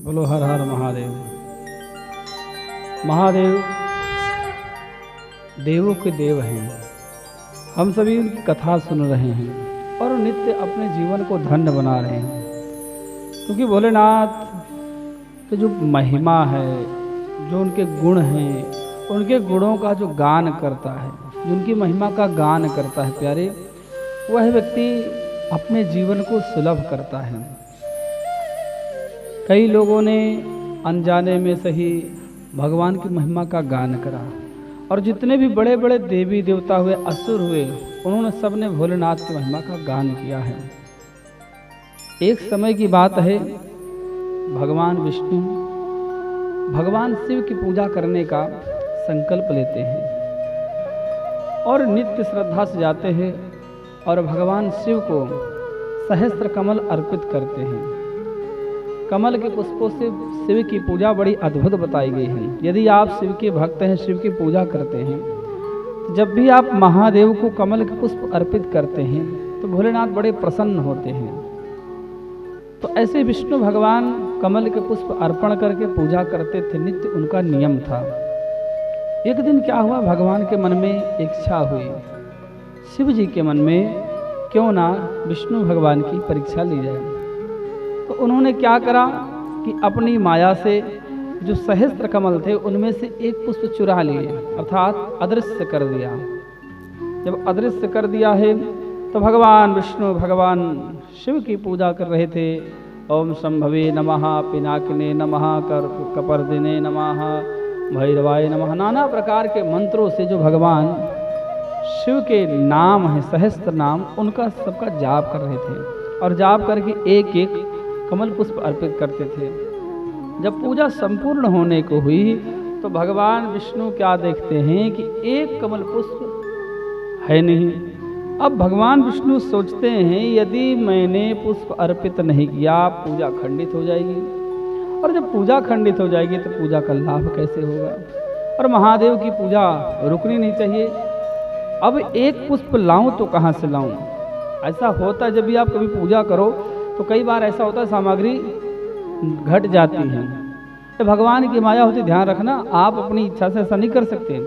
बोलो हर हर महादेव। महादेव देवों के देव हैं। हम सभी उनकी कथा सुन रहे हैं और नित्य अपने जीवन को धन्य बना रहे हैं, क्योंकि भोलेनाथ की जो महिमा है, जो उनके गुण हैं, उनके गुणों का जो गान करता है, जो उनकी महिमा का गान करता है प्यारे, वह व्यक्ति अपने जीवन को सुलभ करता है। कई लोगों ने अनजाने में सही भगवान की महिमा का गान करा, और जितने भी बड़े बड़े देवी देवता हुए, असुर हुए, उन्होंने सबने भोलेनाथ की महिमा का गान किया है। एक समय की बात है, भगवान विष्णु भगवान शिव की पूजा करने का संकल्प लेते हैं और नित्य श्रद्धा से जाते हैं और भगवान शिव को सहस्त्र कमल अर्पित करते हैं। कमल के पुष्पों से शिव की पूजा बड़ी अद्भुत बताई गई है। यदि आप शिव के भक्त हैं, शिव की पूजा करते हैं, तो जब भी आप महादेव को कमल के पुष्प अर्पित करते हैं तो भोलेनाथ बड़े प्रसन्न होते हैं। तो ऐसे विष्णु भगवान कमल के पुष्प अर्पण करके पूजा करते थे, नित्य उनका नियम था। एक दिन क्या हुआ, भगवान के मन में इच्छा हुई, शिव जी के मन में क्यों ना विष्णु भगवान की परीक्षा ली जाए। तो उन्होंने क्या करा कि अपनी माया से जो सहस्त्र कमल थे उनमें से एक पुष्प चुरा लिए, अर्थात अदृश्य कर दिया। जब अदृश्य कर दिया है तो भगवान विष्णु भगवान शिव की पूजा कर रहे थे। ओम शंभवे नमः, पिनाकिने नमः, कपर्दिने नमः, भैरवाय नमः, नाना प्रकार के मंत्रों से जो भगवान शिव के नाम हैं, सहस्त्र नाम, उनका सबका जाप कर रहे थे और जाप करके एक एक कमल पुष्प अर्पित करते थे। जब पूजा संपूर्ण होने को हुई तो भगवान विष्णु क्या देखते हैं कि एक कमल पुष्प है नहीं। अब भगवान विष्णु सोचते हैं, यदि मैंने पुष्प अर्पित नहीं किया पूजा खंडित हो जाएगी, और जब पूजा खंडित हो जाएगी तो पूजा का लाभ कैसे होगा, और महादेव की पूजा रुकनी नहीं चाहिए। अब एक पुष्प लाऊं तो कहाँ से लाऊं। ऐसा होता है जब भी आप कभी पूजा करो तो कई बार ऐसा होता है सामग्री घट जाती है। तो भगवान की माया होती, ध्यान रखना, आप अपनी इच्छा से ऐसा नहीं कर सकते।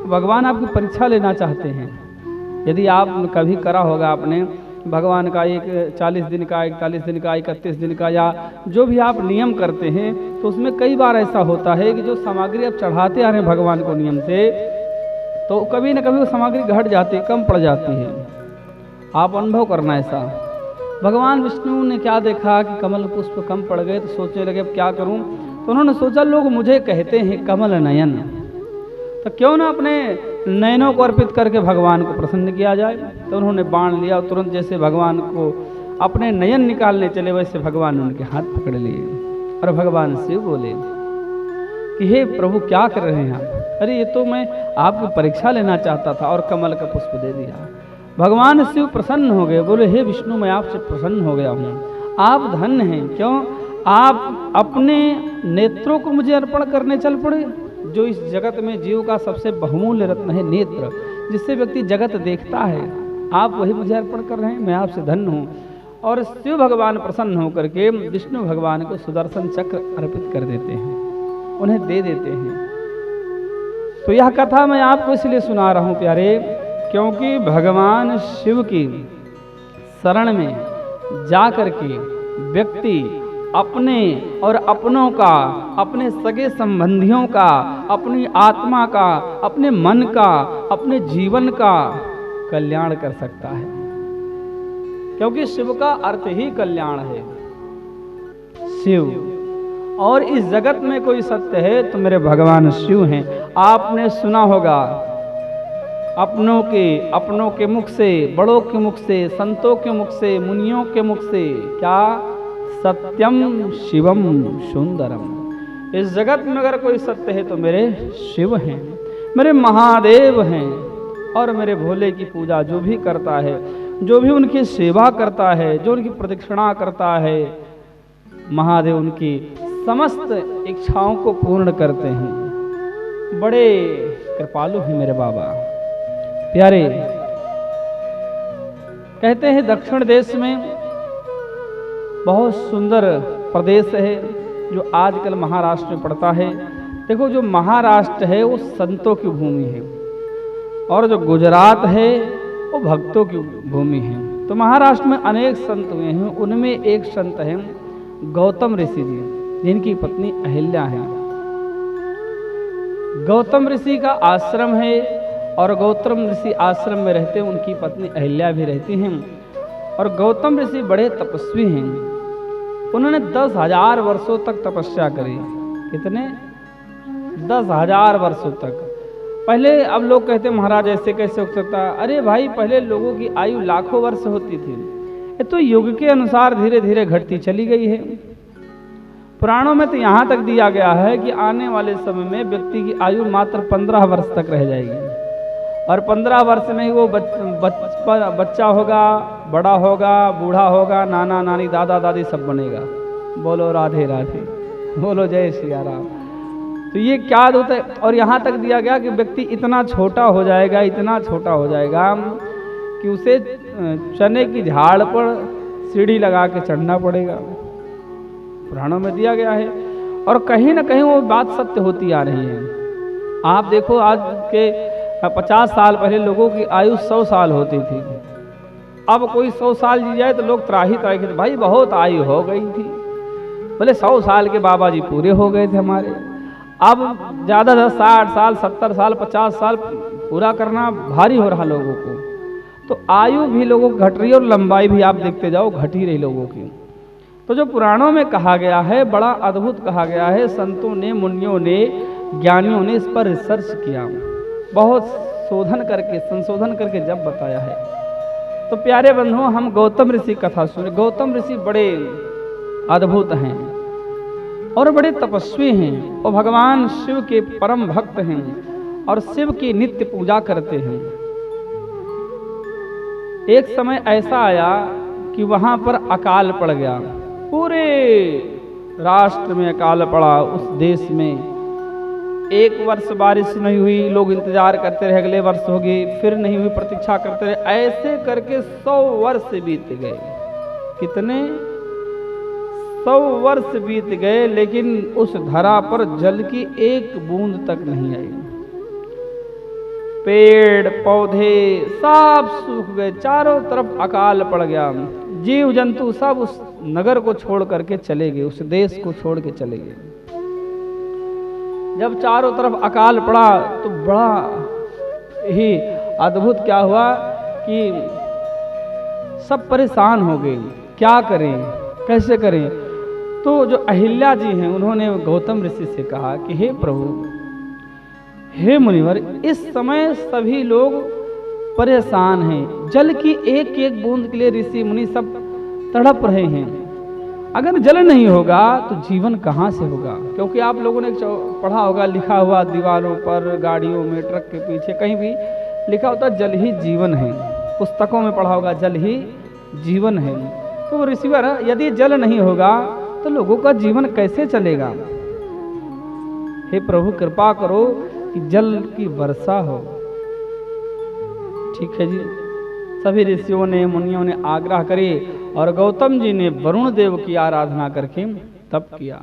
भगवान आपकी परीक्षा लेना चाहते हैं। यदि आप कभी करा होगा आपने भगवान का एक 40 दिन का, 41 दिन का, 31 दिन का, या जो भी आप नियम करते हैं, तो उसमें कई बार ऐसा होता है कि जो सामग्री आप चढ़ाते आ रहे हैं भगवान को नियम से, तो कभी न कभी वो सामग्री घट जाती है, कम पड़ जाती है। आप अनुभव करना ऐसा। भगवान विष्णु ने क्या देखा कि कमल पुष्प कम पड़ गए, तो सोचने लगे अब क्या करूं। तो उन्होंने सोचा, लोग मुझे कहते हैं कमल नयन, तो क्यों ना अपने नयनों को अर्पित करके भगवान को प्रसन्न किया जाए। तो उन्होंने बाण लिया और तुरंत जैसे भगवान को अपने नयन निकालने चले, वैसे भगवान ने उनके हाथ पकड़ लिए और भगवान शिव बोले कि हे प्रभु, क्या कर रहे हैं आप। अरे ये तो मैं आपकी परीक्षा लेना चाहता था, और कमल का पुष्प दे दिया। भगवान शिव प्रसन्न हो गए, बोले हे विष्णु, मैं आपसे प्रसन्न हो गया हूँ, आप धन्य हैं। क्यों? आप अपने नेत्रों को मुझे अर्पण करने चल पड़े। जो इस जगत में जीव का सबसे बहुमूल्य रत्न है नेत्र, जिससे व्यक्ति जगत देखता है, आप वही मुझे अर्पण कर रहे हैं, मैं आपसे धन्य हूँ। और शिव भगवान प्रसन्न होकर के विष्णु भगवान को सुदर्शन चक्र अर्पित कर देते हैं, उन्हें दे देते हैं। तो यह कथा मैं आपको इसलिए सुना रहा हूँ प्यारे, क्योंकि भगवान शिव की शरण में जाकर के व्यक्ति अपने और अपनों का, अपने सगे संबंधियों का, अपनी आत्मा का, अपने मन का, अपने जीवन का कल्याण कर सकता है, क्योंकि शिव का अर्थ ही कल्याण है। शिव, और इस जगत में कोई सत्य है तो मेरे भगवान शिव हैं। आपने सुना होगा अपनों के मुख से, बड़ों के मुख से, संतों के मुख से, मुनियों के मुख से, क्या सत्यम शिवम सुंदरम। इस जगत में अगर कोई सत्य है तो मेरे शिव हैं, मेरे महादेव हैं। और मेरे भोले की पूजा जो भी करता है, जो भी उनकी सेवा करता है, जो उनकी प्रदक्षिणा करता है, महादेव उनकी समस्त इच्छाओं को पूर्ण करते हैं। बड़े कृपालु हैं मेरे बाबा प्यारे। कहते हैं दक्षिण देश में बहुत सुंदर प्रदेश है, जो आजकल महाराष्ट्र में पड़ता है। देखो जो महाराष्ट्र है वो संतों की भूमि है और जो गुजरात है वो भक्तों की भूमि है। तो महाराष्ट्र में अनेक संत हुए हैं, उनमें एक संत हैं गौतम ऋषि जी, जिनकी पत्नी अहिल्या है। गौतम ऋषि का आश्रम है और गौतम ऋषि आश्रम में रहते हैं, उनकी पत्नी अहिल्या भी रहती हैं। और गौतम ऋषि बड़े तपस्वी हैं, उन्होंने 10,000 वर्षों तक तपस्या करी। कितने? 10,000 वर्षों तक। पहले अब लोग कहते महाराज ऐसे कैसे हो सकता? अरे भाई, पहले लोगों की आयु लाखों वर्ष होती थी, ये तो युग के अनुसार धीरे धीरे घटती चली गई है। पुराणों में तो यहाँ तक दिया गया है कि आने वाले समय में व्यक्ति की आयु मात्र 15 वर्ष तक रह जाएगी और 15 वर्ष में ही वो बच्चा होगा, बड़ा होगा, बूढ़ा होगा, नाना नानी दादा दादी सब बनेगा। बोलो राधे राधे, बोलो जय सिया राम। तो ये क्या होता है? और यहाँ तक दिया गया कि व्यक्ति इतना छोटा हो जाएगा, इतना छोटा हो जाएगा कि उसे चने की झाड़ पर सीढ़ी लगा के चढ़ना पड़ेगा। पुराणों में दिया गया है और कहीं ना कहीं वो बात सत्य होती आ रही है। आप देखो आज के 50 साल पहले लोगों की आयु 100 साल होती थी। अब कोई 100 साल जी जाए तो लोग त्राही थे, भाई बहुत आयु हो गई थी। बोले 100 साल के बाबा जी पूरे हो गए थे हमारे। अब ज़्यादा 60 साल, 70 साल, 50 साल पूरा करना भारी हो रहा लोगों को। तो आयु भी लोगों की घट रही है और लंबाई भी आप देखते जाओ घट ही रही लोगों की। तो जो पुराणों में कहा गया है बड़ा अद्भुत कहा गया है। संतों ने, मुनियों ने, ज्ञानियों ने इस पर रिसर्च किया, बहुत शोधन करके, संशोधन करके जब बताया है। तो प्यारे बंधुओं, हम गौतम ऋषि कथा सुने। गौतम ऋषि बड़े अद्भुत हैं और बड़े तपस्वी हैं और भगवान शिव के परम भक्त हैं और शिव की नित्य पूजा करते हैं। एक समय ऐसा आया कि वहां पर अकाल पड़ गया, पूरे राष्ट्र में अकाल पड़ा। उस देश में 1 वर्ष बारिश नहीं हुई, लोग इंतजार करते रहे अगले वर्ष होगी, फिर नहीं हुई, प्रतीक्षा करते रहे। ऐसे करके 100 वर्ष बीत गए। कितने? 100 वर्ष बीत गए, लेकिन उस धरा पर जल की एक बूंद तक नहीं आई। पेड़ पौधे सब सूख गए, चारों तरफ अकाल पड़ गया। जीव जंतु सब उस नगर को छोड़ करके चले गए, उस देश को छोड़ के चले गए। जब चारों तरफ अकाल पड़ा तो बड़ा ही अद्भुत क्या हुआ कि सब परेशान हो गए, क्या करें, कैसे करें। तो जो अहिल्या जी हैं उन्होंने गौतम ऋषि से कहा कि हे प्रभु, हे मुनिवर, इस समय सभी लोग परेशान हैं, जल की एक एक बूंद के लिए ऋषि मुनि सब तड़प रहे हैं। अगर जल नहीं होगा तो जीवन कहाँ से होगा? क्योंकि आप लोगों ने पढ़ा होगा, लिखा हुआ दीवारों पर, गाड़ियों में, ट्रक के पीछे कहीं भी लिखा होता जल ही जीवन है। पुस्तकों में पढ़ा होगा जल ही जीवन है। तो ऋषिवर, यदि जल नहीं होगा तो लोगों का जीवन कैसे चलेगा? हे प्रभु, कृपा करो कि जल की वर्षा हो। ठीक है जी। सभी ऋषियों ने, मुनियों ने आग्रह करे और गौतम जी ने वरुण देव की आराधना करके तप किया।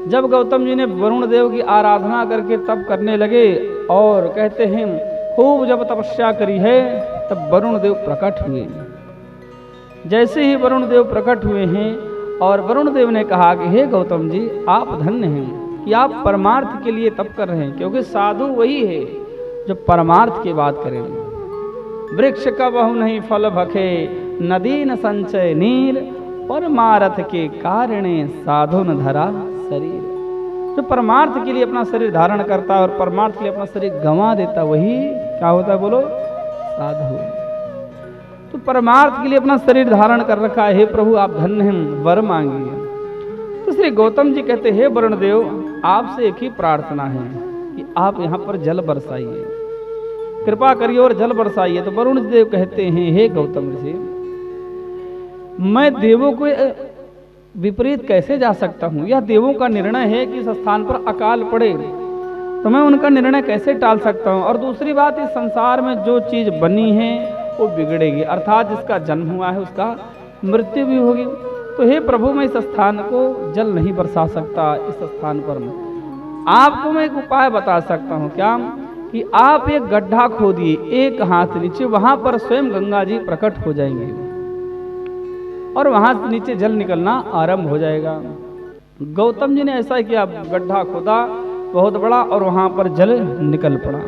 जब गौतम जी ने वरुण देव की आराधना करके तप करने लगे और कहते हैं खूब जब तपस्या करी है तब वरुण देव प्रकट हुए। जैसे ही वरुण देव प्रकट हुए हैं और वरुण देव ने कहा कि हे गौतम जी, आप धन्य हैं कि आप परमार्थ के लिए तप कर रहे हैं, क्योंकि साधु वही है जो परमार्थ की बात करें। वृक्ष का बहु नहीं फल भखे, नदी न संचय नीर, परमार्थ के कारणे साधु न धरा शरीर। जो परमार्थ के लिए अपना शरीर धारण करता है और परमार्थ के लिए अपना शरीर गंवा देता, वही क्या होता है? बोलो, साधु। तो परमार्थ के लिए अपना शरीर धारण कर रखा है। हे प्रभु, आप धन्य हैं, वर मांगिए। तो श्री गौतम जी कहते हैं, वरुण देव, आपसे एक ही प्रार्थना है कि आप यहाँ पर जल बरसाइए, कृपा करिए और जल बरसाइए। तो वरुण देव कहते हैं, हे गौतम ऋषि, मैं देवों को विपरीत कैसे जा सकता हूँ? यह देवों का निर्णय है कि इस स्थान पर अकाल पड़े, तो मैं उनका निर्णय कैसे टाल सकता हूँ? और दूसरी बात, इस संसार में जो चीज बनी है वो बिगड़ेगी, अर्थात जिसका जन्म हुआ है उसका मृत्यु भी होगी। तो हे प्रभु, मैं इस स्थान को जल नहीं बरसा सकता, इस स्थान पर आपको मैं एक उपाय बता सकता हूँ। क्या? कि आप एक गड्ढा खोदिए एक हाथ नीचे, वहां पर स्वयं गंगा जी प्रकट हो जाएंगे और वहां से नीचे जल निकलना आरंभ हो जाएगा। गौतम जी ने ऐसा किया, गड्ढा खोदा बहुत बड़ा और वहां पर जल निकल पड़ा।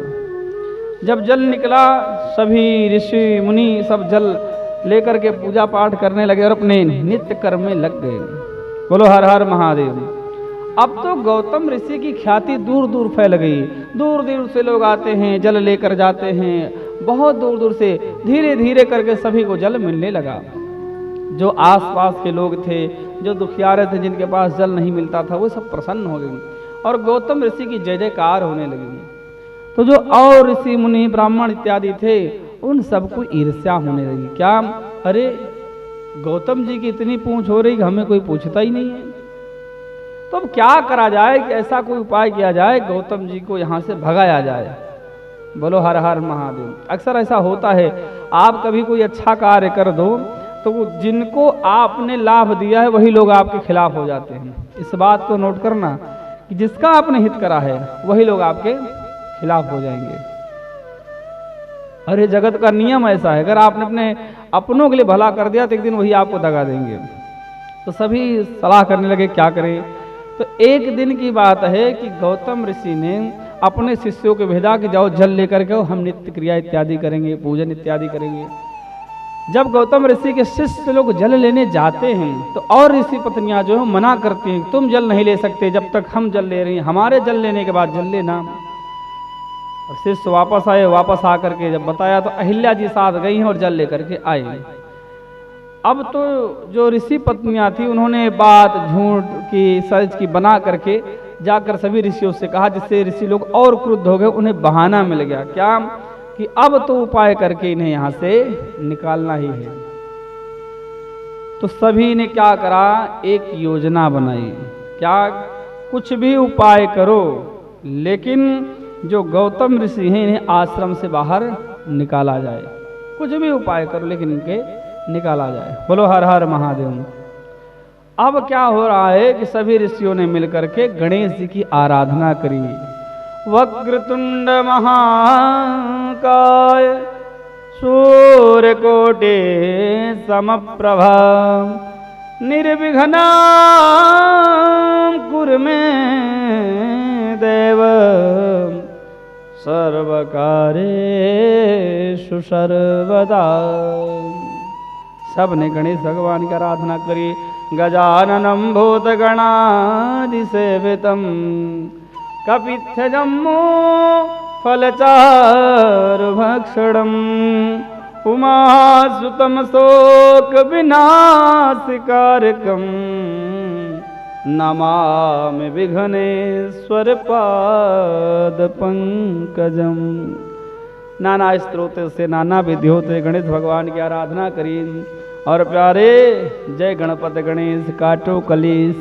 जब जल निकला, सभी ऋषि मुनि सब जल लेकर के पूजा पाठ करने लगे और अपने नित्य कर्म में लग गए। बोलो हर हर महादेव। अब तो गौतम ऋषि की ख्याति दूर दूर फैल गई, दूर दूर से लोग आते हैं, जल लेकर जाते हैं, बहुत दूर दूर से धीरे धीरे करके सभी को जल मिलने लगा। जो आसपास के लोग थे, जो दुखियारे थे, जिनके पास जल नहीं मिलता था, वो सब प्रसन्न हो गए और गौतम ऋषि की जय जयकार होने लगी। तो जो और ऋषि मुनि ब्राह्मण इत्यादि थे, उन सबको ईर्ष्या होने लगी। क्या? अरे गौतम जी की इतनी पूछ हो रही कि हमें कोई पूछता ही नहीं है। तो अब क्या करा जाए कि ऐसा कोई उपाय किया जाए, गौतम जी को यहाँ से भगाया जाए। बोलो हर हर महादेव। अक्सर ऐसा होता है, आप कभी कोई अच्छा कार्य कर दो तो जिनको आपने लाभ दिया है वही लोग आपके खिलाफ हो जाते हैं। इस बात को नोट करना कि जिसका आपने हित करा है वही लोग आपके खिलाफ हो जाएंगे। अरे जगत का नियम ऐसा है, अगर आपने अपने अपनों के लिए भला कर दिया तो एक दिन वही आपको दगा देंगे। तो सभी सलाह करने लगे क्या करें। तो एक दिन की बात है कि गौतम ऋषि ने अपने शिष्यों को भेजा कि जाओ जल लेकर के हम नित्य क्रिया इत्यादि करेंगे, पूजन इत्यादि करेंगे। जब गौतम ऋषि के शिष्य लोग जल लेने जाते हैं तो और ऋषि पत्नियां जो है मना करती हैं, तुम जल नहीं ले सकते जब तक हम जल ले रही हैं, हमारे जल लेने के बाद जल लेना। और शिष्य वापस आए, वापस आकर के जब बताया तो अहिल्या जी साथ गई हैं और जल लेकर के आए। अब तो जो ऋषि पत्नियां थी उन्होंने बात झूठ की सच की बना करके जाकर सभी ऋषियों से कहा, जिससे ऋषि लोग और क्रुद्ध हो गए। उन्हें बहाना मिल गया क्या कि अब तो उपाय करके इन्हें यहां से निकालना ही है। तो सभी ने क्या करा, एक योजना बनाई। क्या? कुछ भी उपाय करो लेकिन जो गौतम ऋषि हैं इन्हें आश्रम से बाहर निकाला जाए। कुछ भी उपाय करो लेकिन इनके निकाला जाए। बोलो हर हर महादेव। अब क्या हो रहा है कि सभी ऋषियों ने मिलकर के गणेश जी की आराधना करी। वक्रतुंड महाकाय सूर्यकोटि समप्रभा निर्विघ्नं कुरु मे देव सर्वकार्येषु सर्वदा। सब ने गणेश भगवान की आराधना करी। गजाननं भूतगणादिसेवितं कपित्थजम्मो फलचारुभक्षणम् उमासुतं शोकविनाशकारकं नमामि विघ्नेश्वर पादपंकजं। नाना स्त्रोत से नाना विधियों से गणेश भगवान की आराधना करी और प्यारे जय गणपति गणेश काटो कलीस।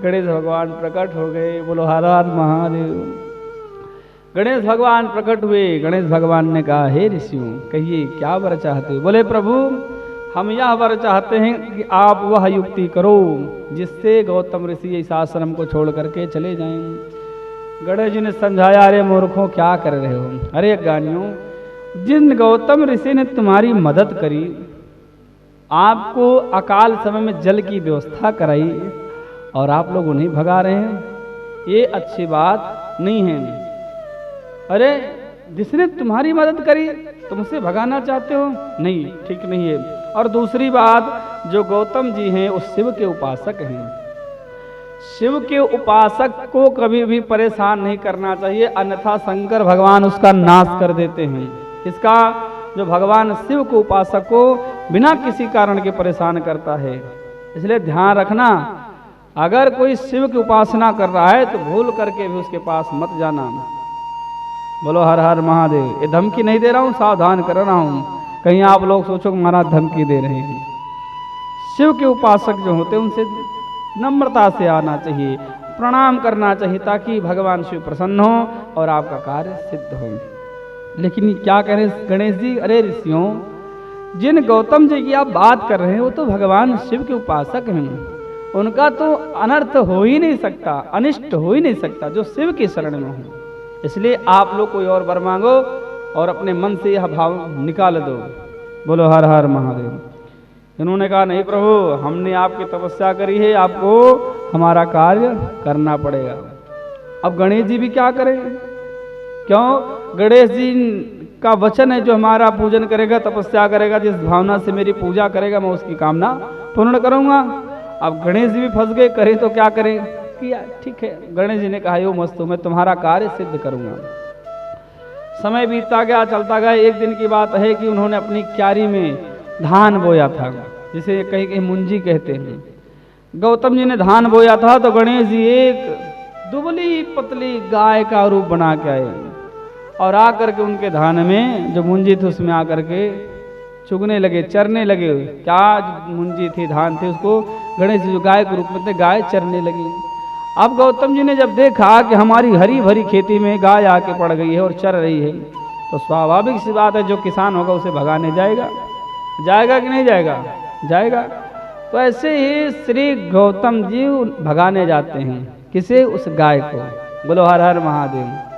गणेश भगवान प्रकट हो गए। बोलो हर हर महादेव। गणेश भगवान प्रकट हुए। गणेश भगवान ने कहा, हे ऋषियों कहिए क्या वर चाहते हो। बोले प्रभु हम यह वर चाहते हैं कि आप वह युक्ति करो जिससे गौतम ऋषि इस आश्रम को छोड़ करके चले जाएं। गणेश जी ने समझाया, अरे मूर्खों क्या कर रहे हो। अरे ज्ञानियों, जिन गौतम ऋषि ने तुम्हारी मदद करी, आपको अकाल समय में जल की व्यवस्था कराई और आप लोग उन्हें भगा रहे हैं, ये अच्छी बात नहीं है। अरे जिसने तुम्हारी मदद करी तुमसे भगाना चाहते हो, नहीं, ठीक नहीं है। और दूसरी बात, जो गौतम जी हैं वो शिव के उपासक हैं। शिव के उपासक को कभी भी परेशान नहीं करना चाहिए, अन्यथा शंकर भगवान उसका नाश कर देते हैं। इसका जो भगवान शिव को उपासक को बिना किसी कारण के परेशान करता है। इसलिए ध्यान रखना, अगर कोई शिव की उपासना कर रहा है तो भूल करके भी उसके पास मत जाना। बोलो हर हर महादेव। ये धमकी नहीं दे रहा हूँ, सावधान कर रहा हूँ, कहीं आप लोग सोचो महाराज धमकी दे रहे हैं। शिव के उपासक जो होते हैं उनसे नम्रता से आना चाहिए, प्रणाम करना चाहिए, ताकि भगवान शिव प्रसन्न हो और आपका कार्य सिद्ध हो। लेकिन क्या कह रहे गणेश जी, अरे ऋषियों, जिन गौतम जी की आप बात कर रहे हैं वो तो भगवान शिव के उपासक हैं। उनका तो अनर्थ हो ही नहीं सकता, अनिष्ट हो ही नहीं सकता जो शिव की शरण में हो। इसलिए आप लोग कोई और वर मांगो और अपने मन से यह भाव निकाल दो। बोलो हर हर महादेव। इन्होंने कहा नहीं प्रभु, हमने आपकी तपस्या करी है, आपको हमारा कार्य करना पड़ेगा। अब गणेश जी भी क्या करें? क्यों? गणेश जी का वचन है जो हमारा पूजन करेगा, तपस्या करेगा, जिस भावना से मेरी पूजा करेगा मैं उसकी कामना पूर्ण करूंगा। अब गणेश जी भी फंस गए, करें तो क्या करें? किया ठीक है, गणेश जी ने कहा यो मस्तु, मैं तुम्हारा कार्य सिद्ध करूंगा। समय बीतता गया, चलता गया। एक दिन की बात है कि उन्होंने अपनी क्यारी में धान बोया था, जिसे कहीं कहीं मुंजी कहते हैं। गौतम जी ने धान बोया था तो गणेश जी एक दुबली पतली गाय का रूप बना के आए और आकर के उनके धान में जो मुंजी थी उसमें आकर के चुगने लगे, चरने लगे। क्या मुंजी थी, धान थे, उसको गणेश जी जो गाय के रूप में थे, गाय चरने लगी। अब गौतम जी ने जब देखा कि हमारी हरी भरी खेती में गाय आके पड़ गई है और चर रही है, तो स्वाभाविक सी बात है जो किसान होगा उसे भगाने जाएगा। जाएगा कि नहीं जाएगा? जाएगा। तो ऐसे ही श्री गौतम जी भगाने जाते हैं। किसे? उस गाय को। बोलो हर हर महादेव।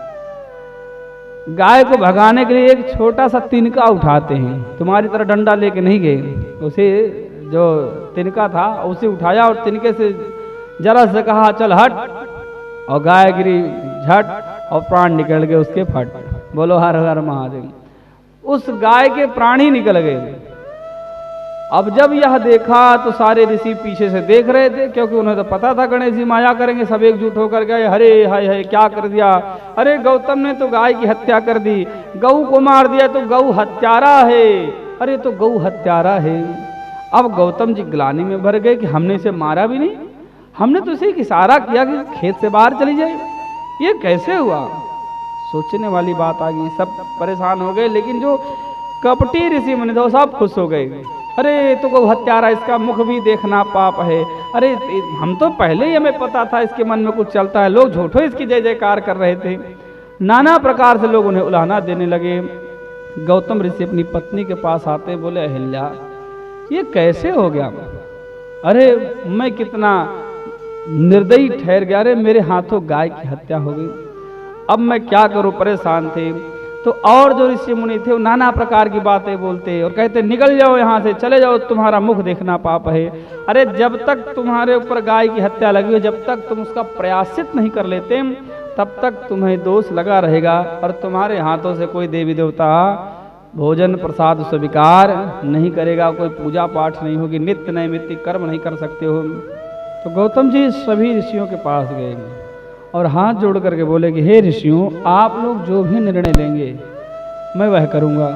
गाय को भगाने के लिए एक छोटा सा तिनका उठाते हैं। तुम्हारी तरह डंडा लेके नहीं गए, उसे जो तिनका था उसे उठाया और तिनके से जरा से कहा चल हट, और गाय गिरी झट और प्राण निकल गए उसके फट। बोलो हर हर महादेव। उस गाय के प्राण ही निकल गए। अब जब यह देखा तो सारे ऋषि पीछे से देख रहे थे, क्योंकि उन्हें तो पता था गणेश जी माया करेंगे। सब एकजुट होकर गए, अरे हाय हाय क्या कर दिया, अरे गौतम ने तो गाय की हत्या कर दी, गऊ को मार दिया, तो गऊ हत्यारा है, अरे तो गऊ हत्यारा है। अब गौतम जी ग्लानि में भर गए कि हमने इसे मारा भी नहीं, हमने तो इसे इशारा किया कि खेत से बाहर चली जाए, ये कैसे हुआ? सोचने वाली बात आ गई। सब परेशान हो गए, लेकिन जो कपटी ऋषि मुनि थे सब खुश हो गए। अरे तो गौ हत्यारा, इसका मुख भी देखना पाप है। अरे हम तो पहले ही हमें पता था इसके मन में कुछ चलता है, लोग झूठो इसकी जय जयकार कर रहे थे। नाना प्रकार से लोग उन्हें उलाहना देने लगे। गौतम ऋषि अपनी पत्नी के पास आते, बोले अहिल्या ये कैसे हो गया? अरे मैं कितना निर्दयी ठहर गया, अरे मेरे हाथों गाय की हत्या हो गई, अब मैं क्या करूं? परेशान थे। तो और जो ऋषि मुनि थे वो नाना प्रकार की बातें बोलते और कहते निकल जाओ यहाँ से, चले जाओ, तुम्हारा मुख देखना पाप है। अरे जब तक तुम्हारे ऊपर गाय की हत्या लगी हो, जब तक तुम उसका प्रायश्चित नहीं कर लेते, तब तक तुम्हें दोष लगा रहेगा और तुम्हारे हाथों से कोई देवी देवता भोजन प्रसाद स्वीकार नहीं करेगा, कोई पूजा पाठ नहीं होगी, नित्य नैमित्तिक कर्म नहीं कर सकते हो। तो गौतम जी सभी ऋषियों के पास गए और हाथ जोड़ करके बोले कि हे ऋषियों, आप लोग जो भी निर्णय लेंगे मैं वह करूंगा।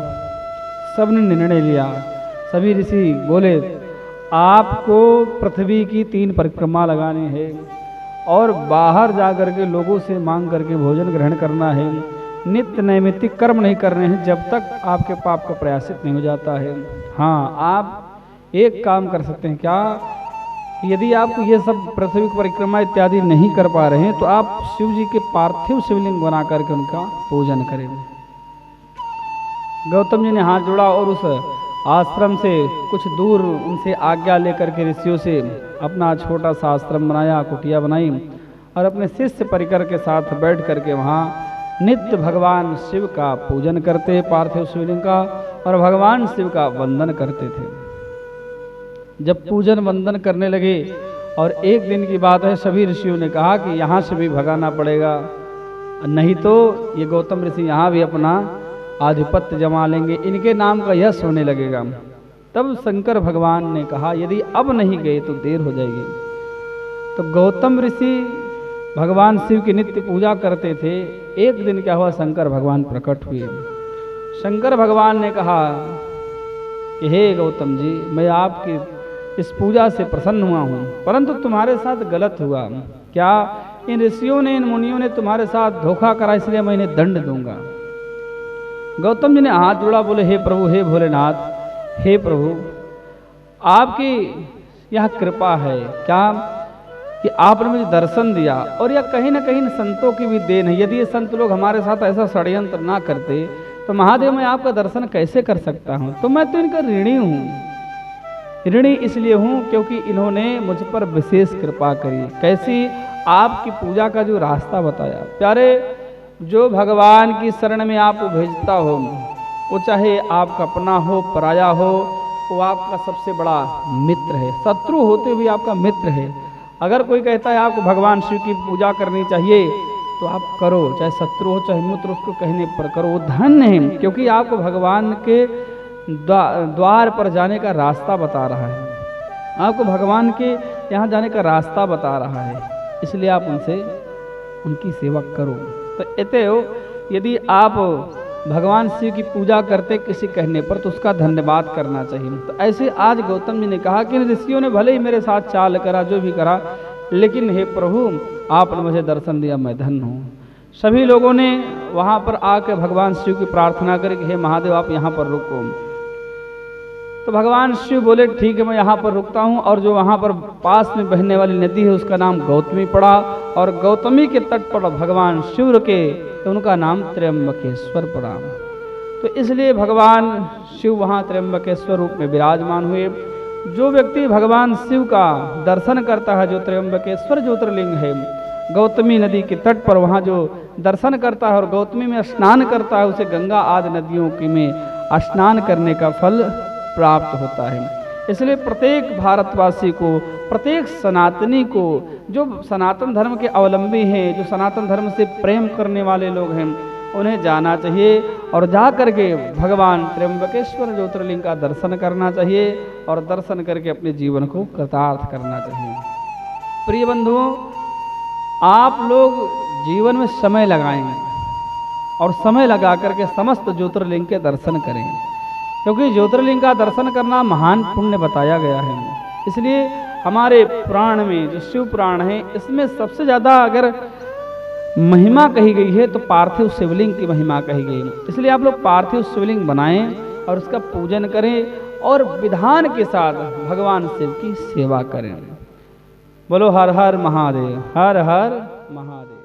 सबने निर्णय लिया। सभी ऋषि बोले आपको पृथ्वी की 3 परिक्रमा लगानी है और बाहर जाकर के लोगों से मांग करके भोजन ग्रहण करना है, नित्य नैमित्तिक कर्म नहीं करने हैं जब तक आपके पाप का प्रायश्चित नहीं हो जाता है। हाँ, आप एक काम कर सकते हैं। क्या? यदि आप ये सब पृथ्वी की परिक्रमा इत्यादि नहीं कर पा रहे हैं तो आप शिव जी के पार्थिव शिवलिंग बना करके उनका पूजन करें। गौतम जी ने हाथ जोड़ा और उस आश्रम से कुछ दूर उनसे आज्ञा लेकर के ऋषियों से अपना छोटा सा आश्रम बनाया, कुटिया बनाई और अपने शिष्य परिकर के साथ बैठ करके वहाँ नित्य भगवान शिव का पूजन करते, पार्थिव शिवलिंग का, और भगवान शिव का वंदन करते थे। जब पूजन वंदन करने लगे और एक दिन की बात है, सभी ऋषियों ने कहा कि यहाँ से भी भगाना पड़ेगा, नहीं तो ये गौतम ऋषि यहाँ भी अपना आधिपत्य जमा लेंगे, इनके नाम का यश होने लगेगा। तब शंकर भगवान ने कहा यदि अब नहीं गए तो देर हो जाएगी। तो गौतम ऋषि भगवान शिव की नित्य पूजा करते थे। एक दिन क्या हुआ, शंकर भगवान प्रकट हुए। शंकर भगवान ने कहा कि हे गौतम जी, मैं आपकी इस पूजा से प्रसन्न हुआ हूँ, परंतु तुम्हारे साथ गलत हुआ। क्या? इन ऋषियों ने, इन मुनियों ने तुम्हारे साथ धोखा करा, इसलिए मैं इन्हें दंड दूंगा। गौतम जी ने हाथ जोड़ा, बोले हे प्रभु, हे भोलेनाथ, हे प्रभु, आपकी यह कृपा है क्या कि आपने मुझे दर्शन दिया, और यह कहीं ना कहीं संतों की भी देन है। यदि ये संत लोग हमारे साथ ऐसा षड्यंत्र ना करते तो महादेव मैं आपका दर्शन कैसे कर सकता हूँ? तो मैं तो इनका ऋणी हूँ, ऋणी इसलिए हूँ क्योंकि इन्होंने मुझ पर विशेष कृपा करी। कैसी? आपकी पूजा का जो रास्ता बताया। प्यारे, जो भगवान की शरण में आपको भेजता हो, वो चाहे आपका अपना हो पराया हो, वो आपका सबसे बड़ा मित्र है। शत्रु होते हुए आपका मित्र है। अगर कोई कहता है आपको भगवान शिव की पूजा करनी चाहिए तो आप करो, चाहे शत्रु हो चाहे मित्र, उसको कहने पर करो, वो धन्य है, क्योंकि आपको भगवान के द्वार पर जाने का रास्ता बता रहा है, आपको भगवान के यहाँ जाने का रास्ता बता रहा है, इसलिए आप उनकी सेवा करो। तो एते हो, यदि आप भगवान शिव की पूजा करते किसी कहने पर तो उसका धन्यवाद करना चाहिए। तो ऐसे आज गौतम जी ने कहा कि ऋषियों ने भले ही मेरे साथ चाल करा, जो भी करा, लेकिन हे प्रभु आपने मुझे दर्शन दिया, मैं धन्य हूँ। सभी लोगों ने वहाँ पर आकर भगवान शिव की प्रार्थना करी कि हे महादेव आप यहाँ पर रुको। तो भगवान शिव बोले ठीक है मैं यहाँ पर रुकता हूँ। और जो वहाँ पर पास में बहने वाली नदी है उसका नाम गौतमी पड़ा, और गौतमी के तट पर भगवान शिव रुके तो उनका नाम त्र्यंबकेश्वर पड़ा। तो इसलिए भगवान शिव वहाँ त्र्यंबकेश्वर रूप में विराजमान हुए। जो व्यक्ति भगवान शिव का दर्शन करता है, जो त्र्यंबकेश्वर ज्योतिर्लिंग है गौतमी नदी के तट पर, वहाँ जो दर्शन करता है और गौतमी में स्नान करता है, उसे गंगा आदि नदियों की में स्नान करने का फल प्राप्त होता है। इसलिए प्रत्येक भारतवासी को, प्रत्येक सनातनी को, जो सनातन धर्म के अवलंबी हैं, जो सनातन धर्म से प्रेम करने वाले लोग हैं, उन्हें जाना चाहिए और जा करके भगवान त्र्यंबकेश्वर ज्योतिर्लिंग का दर्शन करना चाहिए और दर्शन करके अपने जीवन को कृतार्थ करना चाहिए। प्रिय बंधुओं, आप लोग जीवन में समय लगाएं और समय लगा करके समस्त ज्योतिर्लिंग के दर्शन करें, क्योंकि ज्योतिर्लिंग का दर्शन करना महान पुण्य बताया गया है। इसलिए हमारे पुराण में जो शिव पुराण है, इसमें सबसे ज़्यादा अगर महिमा कही गई है तो पार्थिव शिवलिंग की महिमा कही गई है। इसलिए आप लोग पार्थिव शिवलिंग बनाएं और उसका पूजन करें और विधान के साथ भगवान शिव की सेवा करें। बोलो हर हर महादेव, हर हर महादेव।